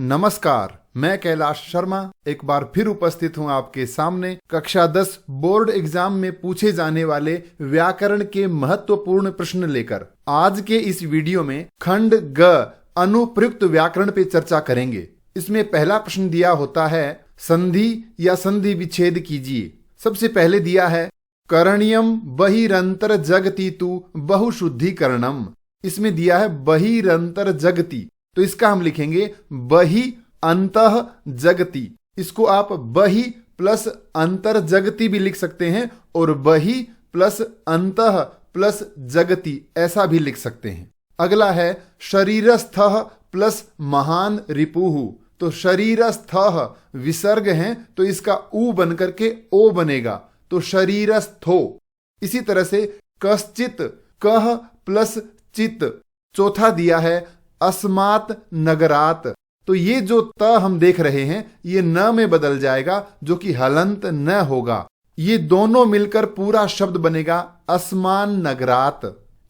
नमस्कार, मैं कैलाश शर्मा एक बार फिर उपस्थित हूं आपके सामने कक्षा 10 बोर्ड एग्जाम में पूछे जाने वाले व्याकरण के महत्वपूर्ण प्रश्न लेकर। आज के इस वीडियो में खंड ग अनुप्रयुक्त व्याकरण पे चर्चा करेंगे। इसमें पहला प्रश्न दिया होता है संधि या संधि विच्छेद कीजिए। सबसे पहले दिया है करणीयम बहिरंतर जगति तु बहुशुद्धिकरणम। इसमें दिया है बहिरंतर जगति, तो इसका हम लिखेंगे बहि अंतः जगति। इसको आप बहि प्लस अंतर जगति भी लिख सकते हैं और बहि प्लस अंतः प्लस जगति ऐसा भी लिख सकते हैं। अगला है शरीरस्थः प्लस महान रिपुहु। तो शरीरस्थः विसर्ग है तो इसका उ बनकर के ओ बनेगा, तो शरीरस्थो। इसी तरह से कश्चित कह प्लस चित। चौथा दिया है अस्मात् नगरात। तो ये जो त हम देख रहे हैं ये न में बदल जाएगा जो कि हलंत न होगा। ये दोनों मिलकर पूरा शब्द बनेगा अस्मान नगरात।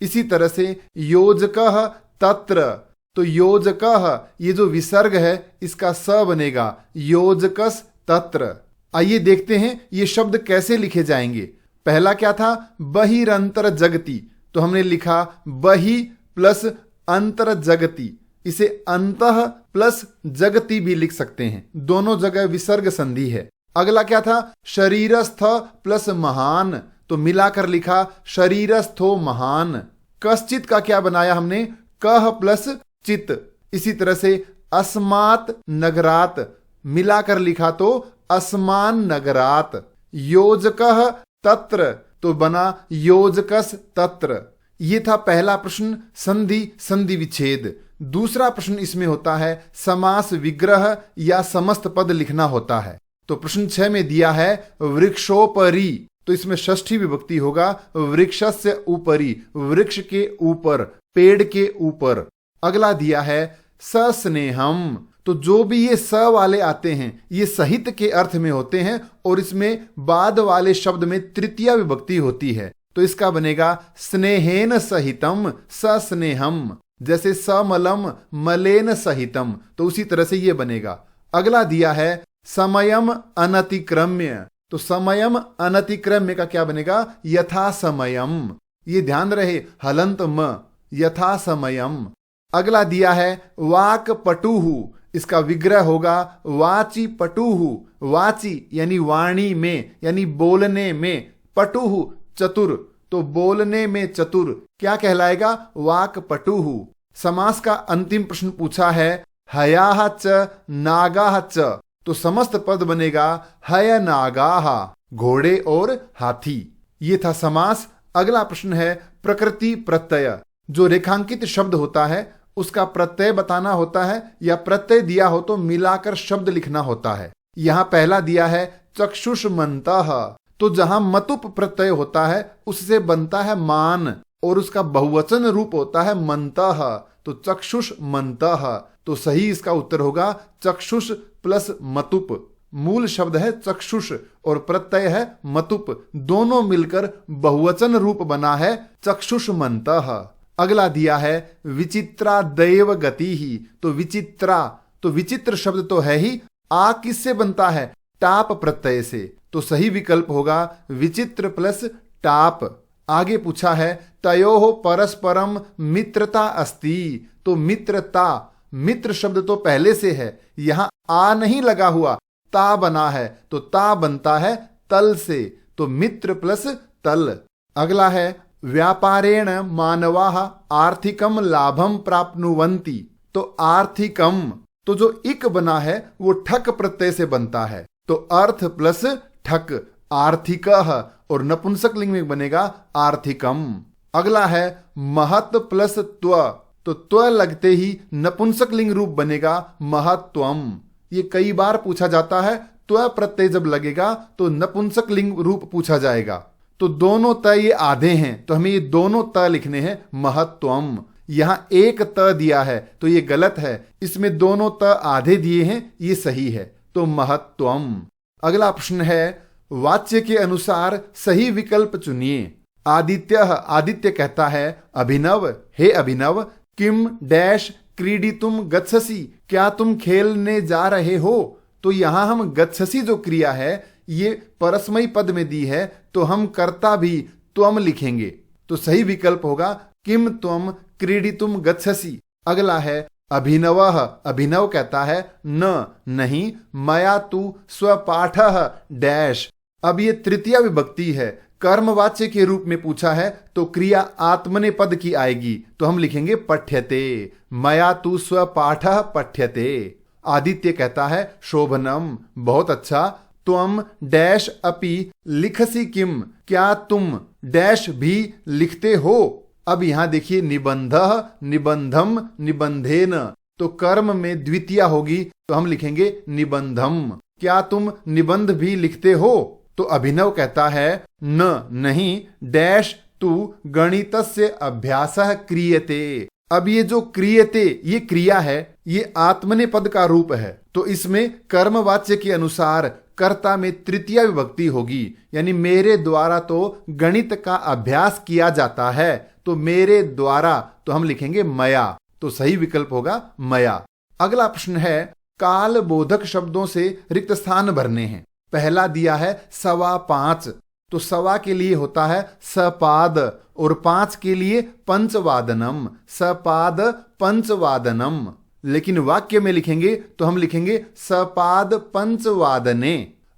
इसी तरह से योजकः तत्र। तो योजकः ये जो विसर्ग है इसका स बनेगा योजकस तत्र। आइए देखते हैं ये शब्द कैसे लिखे जाएंगे। पहला क्या था बहिरंतर जगति, तो हमने लिखा बहि प्लस अंतर जगति। इसे अंतः प्लस जगति भी लिख सकते हैं, दोनों जगह विसर्ग संधि है। अगला क्या था शरीरस्थ प्लस महान, तो मिलाकर लिखा शरीरस्थो महान। कश्चित का क्या बनाया हमने कह प्लस चित। इसी तरह से अस्मात् नगरात मिलाकर लिखा तो अस्मान नगरात। योजकः तत्र तो बना योजकस तत्र। ये था पहला प्रश्न संधि संधि विच्छेद। दूसरा प्रश्न इसमें होता है समास विग्रह या समस्त पद लिखना होता है। तो प्रश्न 6 में दिया है वृक्षोपरि, तो इसमें षष्ठी विभक्ति होगा वृक्षस्य ऊपरी, वृक्ष के ऊपर, पेड़ के ऊपर। अगला दिया है सस्नेहम। तो जो भी ये स वाले आते हैं ये सहित के अर्थ में होते हैं और इसमें बाद वाले शब्द में तृतीया विभक्ति होती है, तो इसका बनेगा स्नेहेन सहितम सस्नेहम। जैसे समलम मलेन सहितम, तो उसी तरह से ये बनेगा। अगला दिया है समयम अनतिक्रम्य। तो समयम अनतिक्रम्य का क्या बनेगा यथा समयम। ये ध्यान रहे हलंत म, यथा समयम। अगला दिया है वाक पटुहु। इसका विग्रह होगा वाची पटुहु। वाची यानी वाणी में यानी बोलने में, पटुहु चतुर, तो बोलने में चतुर क्या कहलाएगा वाक पटुहु। समास का अंतिम प्रश्न पूछा है हयाः च नागाः च। तो समस्त पद बनेगा हय नागाः, घोड़े और हाथी। ये था समास। अगला प्रश्न है प्रकृति प्रत्यय। जो रेखांकित शब्द होता है उसका प्रत्यय बताना होता है या प्रत्यय दिया हो तो मिलाकर शब्द लिखना होता है। यहां पहला दिया है चक्षुष्मन्तः। तो जहां मतुप प्रत्यय होता है उससे बनता है मान और उसका बहुवचन रूप होता है मंतः, तो चक्षुष्मन्तः। तो सही इसका उत्तर होगा चक्षुष प्लस मतुप। मूल शब्द है चक्षुष और प्रत्यय है मतुप, दोनों मिलकर बहुवचन रूप बना है चक्षुष्मन्तः। अगला दिया है विचित्रा दैव गति ही। तो विचित्रा, तो विचित्र शब्द तो है ही, आ किससे बनता है टाप प्रत्यय से, तो सही विकल्प होगा विचित्र प्लस टाप। आगे पूछा है तयोः परस्परम मित्रता अस्ति। तो मित्रता, मित्र शब्द तो पहले से है, यहां आ नहीं लगा हुआ, ता बना है, तो ता बनता है तल से, तो मित्र प्लस तल। अगला है व्यापारेण मानवाः आर्थिकम लाभम प्राप्नुवन्ति। तो आर्थिकम, तो जो इक बना है वो ठक प्रत्यय से बनता है, तो अर्थ प्लस ठक आर्थिकः, और नपुंसक लिंग में बनेगा आर्थिकम। अगला है महत प्लस त्व। तो त्व लगते ही नपुंसक लिंग रूप बनेगा महत्वम। ये कई बार पूछा जाता है, त्व प्रत्यय जब लगेगा तो नपुंसक लिंग रूप पूछा जाएगा। तो दोनों त ये आधे हैं, तो हमें ये दोनों त लिखने हैं महत्वम। यहां एक त दिया है तो ये गलत है, इसमें दोनों त आधे दिए हैं, ये सही है, तो महत्वम। अगला प्रश्न है वाच्य के अनुसार सही विकल्प चुनिए। आदित्य, आदित्य कहता है अभिनव, हे अभिनव, किम डैश क्रीडितुम गच्छसि, क्या तुम खेलने जा रहे हो। तो यहां हम गच्छसि जो क्रिया है ये परस्मयी पद में दी है, तो हम कर्ता भी त्वम लिखेंगे। तो सही विकल्प होगा किम त्वम क्रीडितुम गच्छसि। अगला है अभिनवः। अभिनव कहता है न नहीं, मया तु स्वपाठः डैश। अब ये तृतीया विभक्ति है, कर्मवाच्य के रूप में पूछा है तो क्रिया आत्मनेपद की आएगी, तो हम लिखेंगे पठ्यते। मया तु स्वपाठः पठ्यते। आदित्य कहता है शोभनम, बहुत अच्छा। त्वम डैश अपि लिखसि किम, क्या तुम डैश भी लिखते हो। अब यहां देखिए निबंधः, निबंधम, निबंधेन, तो कर्म में द्वितीया होगी तो हम लिखेंगे निबंधम। क्या तुम निबंध भी लिखते हो। तो अभिनव कहता है न नहीं, डैश तु गणितस्य अभ्यासः क्रियते। अब ये जो क्रियते ये क्रिया है ये आत्मनेपद का रूप है, तो इसमें कर्मवाच्य के अनुसार कर्ता में तृतीया विभक्ति होगी, यानी मेरे द्वारा तो गणित का अभ्यास किया जाता है, तो मेरे द्वारा तो हम लिखेंगे मया। तो सही विकल्प होगा मया। अगला प्रश्न है काल बोधक शब्दों से रिक्त स्थान भरने हैं। पहला दिया है 5.25, तो सवा के लिए होता है सपाद और 5 के लिए पंचवादनम, सपाद पंचवादनम। लेकिन वाक्य में लिखेंगे तो हम लिखेंगे सपाद पंचवादने।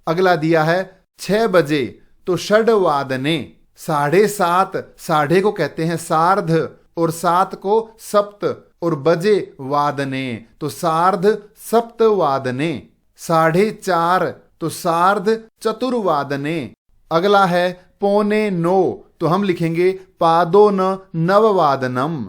अगला दिया है 6 बजे, तो षड्वादने। 7:30, साढ़े को कहते हैं सार्ध और 7 को सप्त और बजे वादने, तो सार्ध सप्तवादने। 4:30, तो सार्ध चतुर्वादने। अगला है 8:45, तो हम लिखेंगे पादो न नववादनम।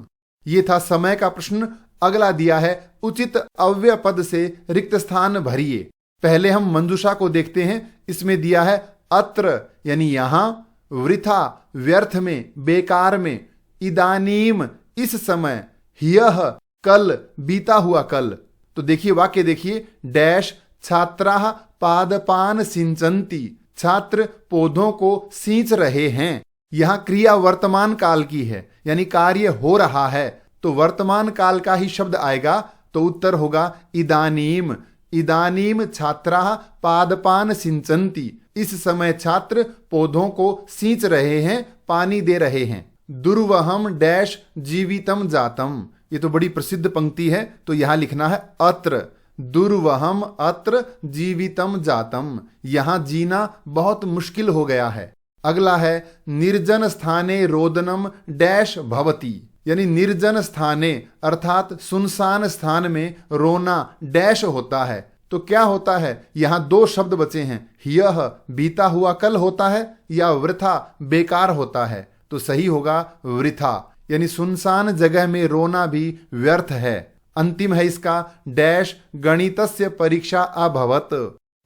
ये था समय का प्रश्न। अगला दिया है उचित अव्यय पद से रिक्त स्थान भरिए। पहले हम मंजूषा को देखते हैं। इसमें दिया है अत्र यानी यहां, वृथा व्यर्थ में, बेकार में, इदानीम इस समय, ह्यः कल बीता हुआ कल। तो देखिए वाक्य देखिए, डैश छात्राः पादपान सिंचन्ति, छात्र पौधों को सींच रहे हैं। यहां क्रिया वर्तमान काल की है, यानी कार्य हो रहा है, तो वर्तमान काल का ही शब्द आएगा। तो उत्तर होगा इदानीम। इदानीम छात्राः पादपान सिंचन्ति, इस समय छात्र पौधों को सींच रहे हैं, पानी दे रहे हैं। दुर्वहम डैश जीवितम जातम, ये तो बड़ी प्रसिद्ध पंक्ति है, तो यहां लिखना है अत्र। दुर्वहम अत्र जीवितम जातम, यहां जीना बहुत मुश्किल हो गया है। अगला है निर्जन स्थाने रोदनम डैश भवति, यानी निर्जन स्थाने अर्थात सुनसान स्थान में रोना डैश होता है। तो क्या होता है, यहां 2 शब्द बचे हैं, ह्यः बीता हुआ कल होता है या वृथा बेकार होता है। तो सही होगा वृथा, यानी सुनसान जगह में रोना भी व्यर्थ है। अंतिम है इसका डैश गणितस्य परीक्षा अभवत,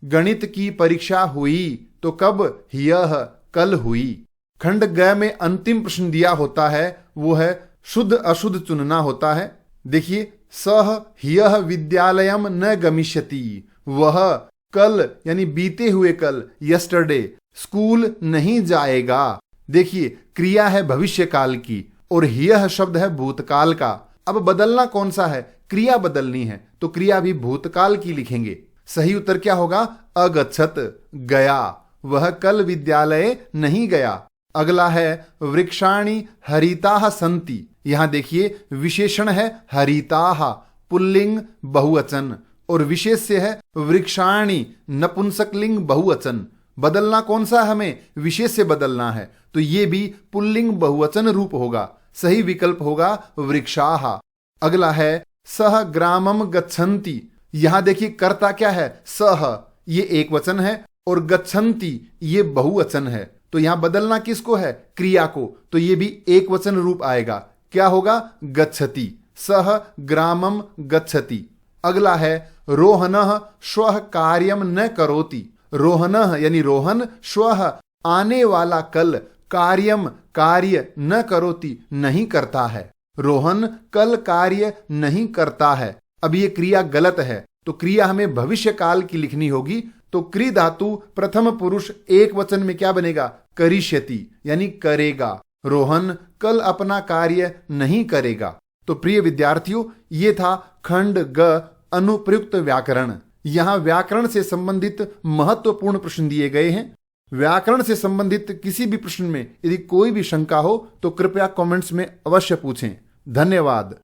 गणित की परीक्षा हुई, तो कब, ह्यः कल हुई। खंड ग में अंतिम प्रश्न दिया होता है, वो है शुद्ध अशुद्ध चुनना होता है। देखिए सह ह्यः विद्यालयम न गमिष्यति, वह कल यानी बीते हुए कल, यस्टरडे स्कूल नहीं जाएगा। देखिए क्रिया है भविष्य काल की और ह्यः शब्द है भूतकाल का। अब बदलना कौन सा है, क्रिया बदलनी है, तो क्रिया भी भूतकाल की लिखेंगे। सही उत्तर क्या होगा, अगच्छत गया, वह कल विद्यालय नहीं गया। अगला है वृक्षाणि हरिताः सन्ति, यहां देखिए विशेषण है हरिताः, पुल्लिंग बहुवचन, और विशेष्य है वृक्षाणि नपुंसकलिंग बहुवचन। बदलना कौन सा हमें, विशेष से बदलना है, तो ये भी पुल्लिंग बहुवचन रूप होगा। सही विकल्प होगा वृक्षाः। अगला है सह ग्रामम गच्छन्ति, यहां देखिए कर्ता क्या है, सह ये एक वचन है और गच्छन्ति ये बहुवचन है, तो यहां बदलना किसको है, क्रिया को, तो ये भी एक वचन रूप आएगा। क्या होगा, गच्छति, सह ग्रामम गच्छति। अगला है रोहनः श्वः कार्यम न करोति, रोहनः यानी रोहन, श्वः आने वाला कल, कार्यम कार्य, न करोति नहीं करता है। रोहन कल कार्य नहीं करता है। अब ये क्रिया गलत है, तो क्रिया हमें भविष्य काल की लिखनी होगी। तो क्रि धातु प्रथम पुरुष एक वचन में क्या बनेगा, करिष्यति यानी करेगा। रोहन कल अपना कार्य नहीं करेगा। तो प्रिय विद्यार्थियों, ये था खंड ग अनुप्रयुक्त व्याकरण। यहाँ व्याकरण से संबंधित महत्वपूर्ण प्रश्न दिए गए हैं। व्याकरण से संबंधित किसी भी प्रश्न में यदि कोई भी शंका हो तो कृपया कमेंट्स में अवश्य पूछें। धन्यवाद।